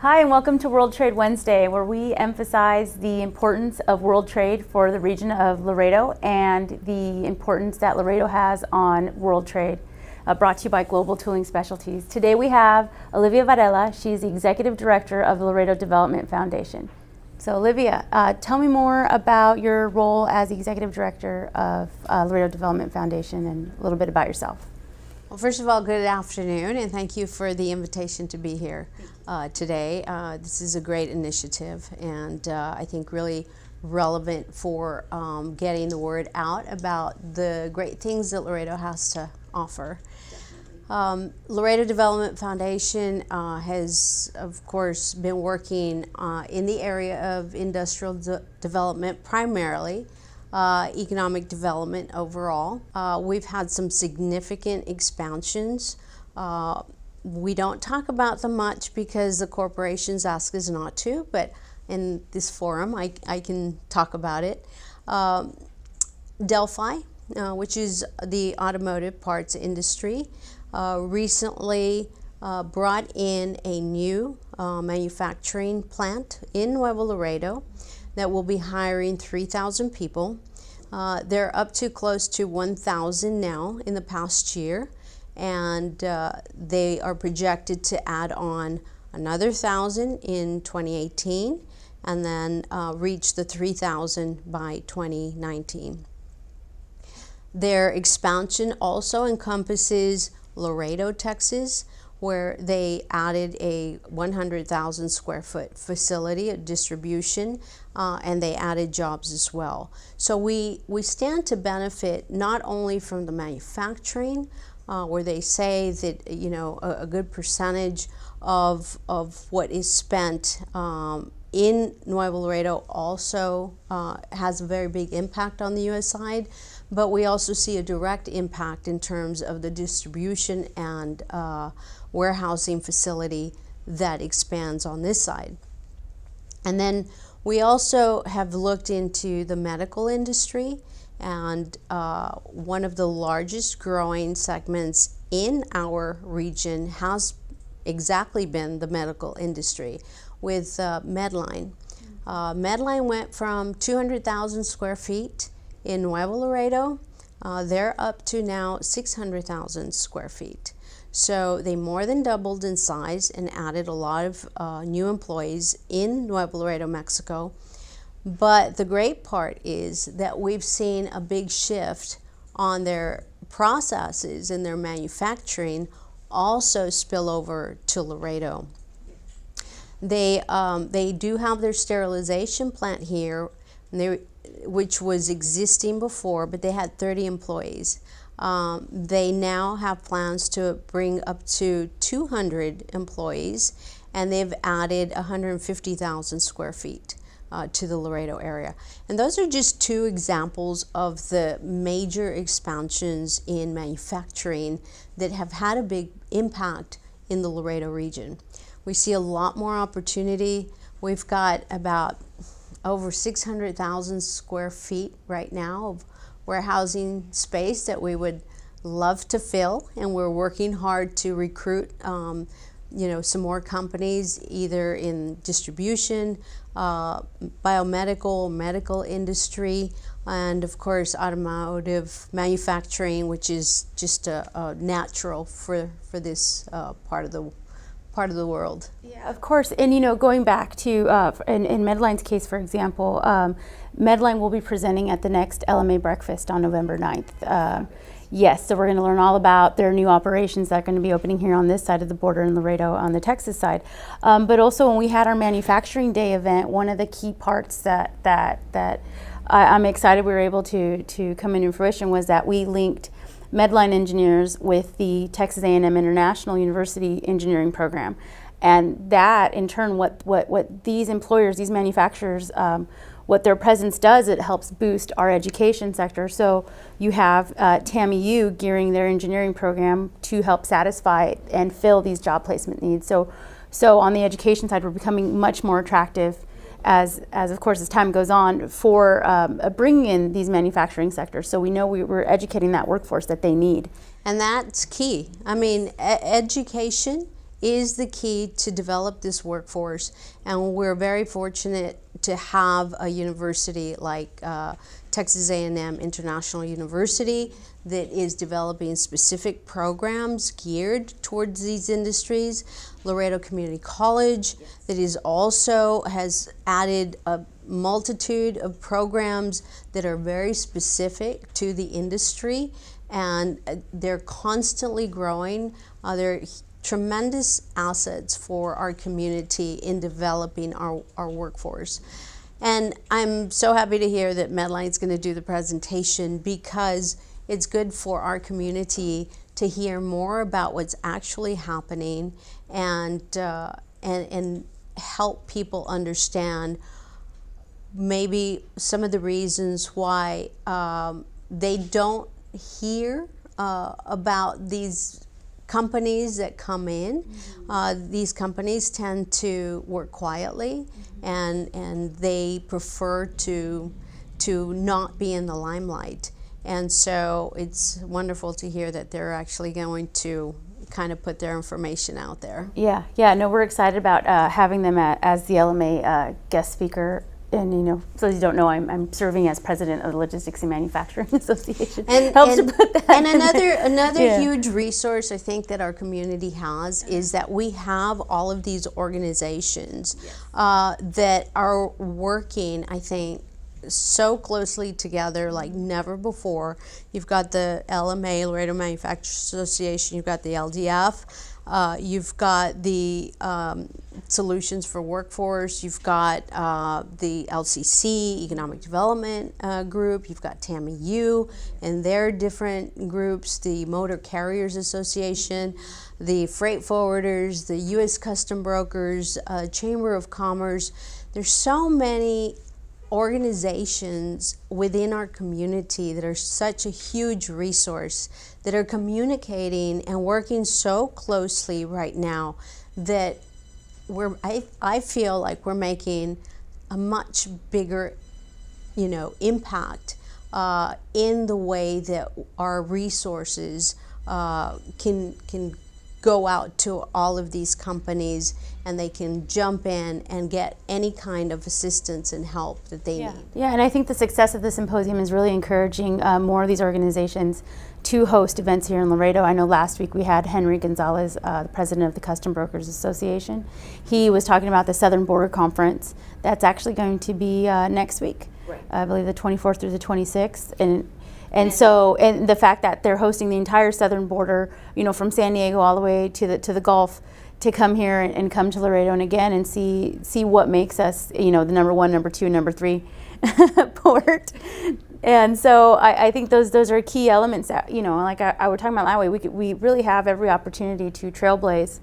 Hi, and welcome to World Trade Wednesday, where we emphasize the importance of world trade for the region of Laredo and the importance that Laredo has on world trade, brought to you by Global Tooling Specialties. Today we have Olivia Varela. She's the Executive Director of the Laredo Development Foundation. So Olivia, tell me more about your role as the Executive Director of Laredo Development Foundation and a little bit about yourself. Well, first of all, good afternoon, and thank you for the invitation to be here today. This is a great initiative, and I think really relevant for getting the word out about the great things that Laredo has to offer. Laredo Development Foundation has, of course, been working in the area of industrial development primarily. Economic development overall. We've had some significant expansions. We don't talk about them much because the corporations ask us not to, but in this forum I can talk about it. Delphi, which is the automotive parts industry, recently brought in a new manufacturing plant in Nuevo Laredo that will be hiring 3,000 people. They're up to close to 1,000 now in the past year, and they are projected to add on another 1,000 in 2018 and then reach the 3,000 by 2019. Their expansion also encompasses Laredo, Texas, where they added a 100,000 square foot facility, a distribution, and they added jobs as well. So we stand to benefit not only from the manufacturing, where they say that a good percentage of what is spent in Nuevo Laredo also has a very big impact on the U.S. side, but we also see a direct impact in terms of the distribution and warehousing facility that expands on this side. And then we also have looked into the medical industry, and one of the largest growing segments in our region has exactly been the medical industry with Medellin. Medellin went from 200,000 square feet in Nuevo Laredo. They're up to now 600,000 square feet. So they more than doubled in size and added a lot of new employees in Nuevo Laredo, Mexico. But the great part is that we've seen a big shift on their processes and their manufacturing also spill over to Laredo. They do have their sterilization plant here, which was existing before, but they had 30 employees. They now have plans to bring up to 200 employees, and they've added 150,000 square feet to the Laredo area. And those are just two examples of the major expansions in manufacturing that have had a big impact in the Laredo region. We see a lot more opportunity. We've got about over 600,000 square feet right now of warehousing space that we would love to fill, and we're working hard to recruit some more companies either in distribution, biomedical, medical industry, and of course automotive manufacturing, which is just a natural for this part of the world. Yeah, of course. And going back to in Medellin's case, for example, Medellin will be presenting at the next LMA breakfast on November 9th. Yes, so we're going to learn all about their new operations that are going to be opening here on this side of the border in Laredo on the Texas side. But also when we had our Manufacturing Day event, one of the key parts that I'm excited we were able to come into fruition was that we linked Medellin engineers with the Texas A&M International University engineering program. And that in turn, what these employers, these manufacturers, what their presence does, it helps boost our education sector. So you have TAMU gearing their engineering program to help satisfy and fill these job placement needs. So on the education side, we're becoming much more attractive as of course as time goes on for bringing in these manufacturing sectors. So we know we're educating that workforce that they need. And that's key. I mean, education is the key to develop this workforce, and we're very fortunate to have a university like Texas A&M International University that is developing specific programs geared towards these industries. Laredo Community College that is also has added a multitude of programs that are very specific to the industry, and they're constantly growing. They're tremendous assets for our community in developing our workforce. And I'm so happy to hear that Medellin's going to do the presentation, because it's good for our community to hear more about what's actually happening, and help people understand maybe some of the reasons why they don't hear about these companies that come in. These companies tend to work quietly, and they prefer to not be in the limelight. And so it's wonderful to hear that they're actually going to kind of put their information out there. Yeah, no, we're excited about having them as the LMA guest speaker. And so you don't know, I'm serving as president of the Logistics and Manufacturing Association. And helps to put that. And another huge resource I think that our community has is that we have all of these organizations that are working, I think, so closely together like never before. You've got the LMA, Laredo Manufacturers Association. You've got the LDF. You've got the Solutions for Workforce. You've got the LCC, Economic Development Group. You've got TAMIU and their different groups, the Motor Carriers Association, the Freight Forwarders, the U.S. Custom Brokers, Chamber of Commerce. There's so many organizations within our community that are such a huge resource, that are communicating and working so closely right now, that I feel like we're making a much bigger impact in the way that our resources can go out to all of these companies, and they can jump in and get any kind of assistance and help that they need. Yeah, and I think the success of the symposium is really encouraging more of these organizations to host events here in Laredo. I know last week we had Henry Gonzalez, the president of the Custom Brokers Association. He was talking about the Southern Border Conference that's actually going to be next week. Right. I believe the 24th through the 26th. And so, and the fact that they're hosting the entire southern border, from San Diego all the way to the Gulf, to come here and come to Laredo and again and see what makes us, the number one, number two, number three port. And so I think those are key elements that, like I was talking about that way, we really have every opportunity to trailblaze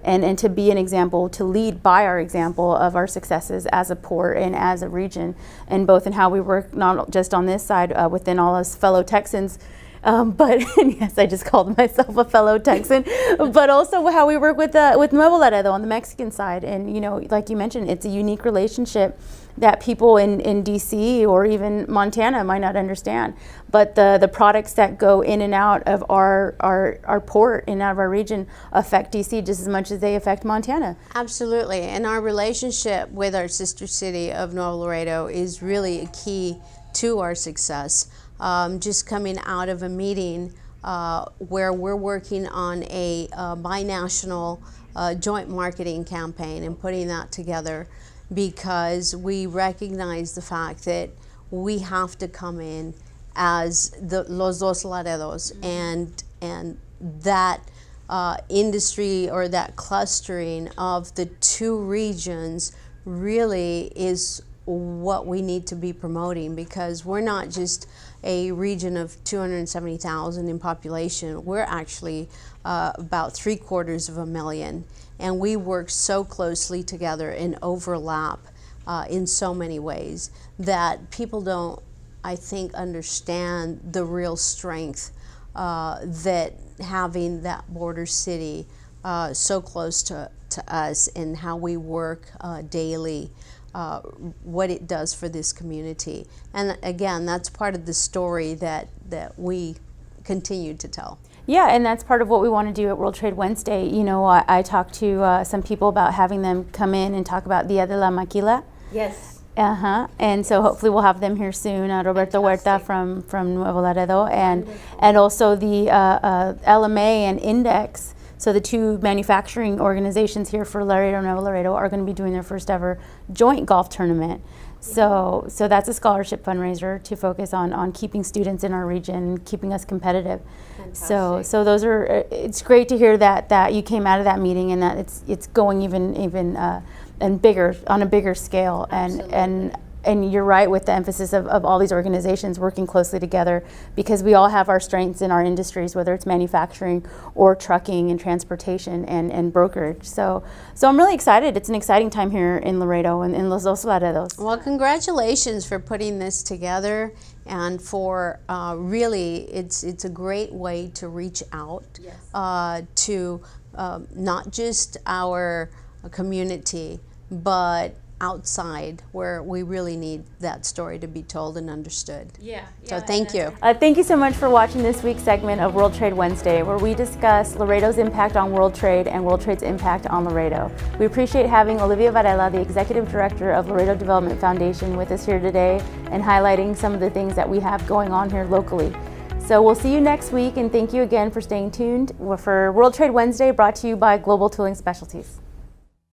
and to be an example, to lead by our example of our successes as a port and as a region, and both in how we work, not just on this side within all us fellow Texans, but and yes, I just called myself a fellow Texan, but also how we work with Nuevo Laredo on the Mexican side. And like you mentioned, it's a unique relationship that people in DC or even Montana might not understand. But the products that go in and out of our port and out of our region affect DC just as much as they affect Montana. Absolutely, and our relationship with our sister city of Nuevo Laredo is really a key to our success. Just coming out of a meeting where we're working on a binational joint marketing campaign and putting that together, because we recognize the fact that we have to come in as los dos Laredos, and that industry or that clustering of the two regions really is what we need to be promoting, because we're not just a region of 270,000 in population. We're actually about 750,000, and we work so closely together and overlap in so many ways that people don't, I think, understand the real strength that having that border city so close to us, and how we work daily, what it does for this community. And again, that's part of the story that we continue to tell. Yeah, and that's part of what we want to do at World Trade Wednesday. You know, I talked to some people about having them come in and talk about Dia de la Maquila. Yes. And so hopefully we'll have them here soon. Roberto Huerta from Nuevo Laredo, and also the LMA and Index. So the two manufacturing organizations here for Laredo and Nuevo Laredo are going to be doing their first ever joint golf tournament. So that's a scholarship fundraiser to focus on keeping students in our region, keeping us competitive. Fantastic. So those are. It's great to hear that you came out of that meeting and that it's going even and bigger, on a bigger scale. And you're right with the emphasis of all these organizations working closely together, because we all have our strengths in our industries, whether it's manufacturing or trucking and transportation and brokerage. So I'm really excited. It's an exciting time here in Laredo and in Los Dos Laredos. Well, congratulations for putting this together, and for really, it's a great way to reach out to not just our community, but outside, where we really need that story to be told and understood. So thank you. Thank you so much for watching this week's segment of World Trade Wednesday, where we discuss Laredo's impact on world trade and world trade's impact on Laredo. We appreciate having Olivia Varela, the Executive Director of Laredo Development Foundation, with us here today and highlighting some of the things that we have going on here locally. So we'll see you next week, and thank you again for staying tuned for World Trade Wednesday, brought to you by Global Tooling Specialties.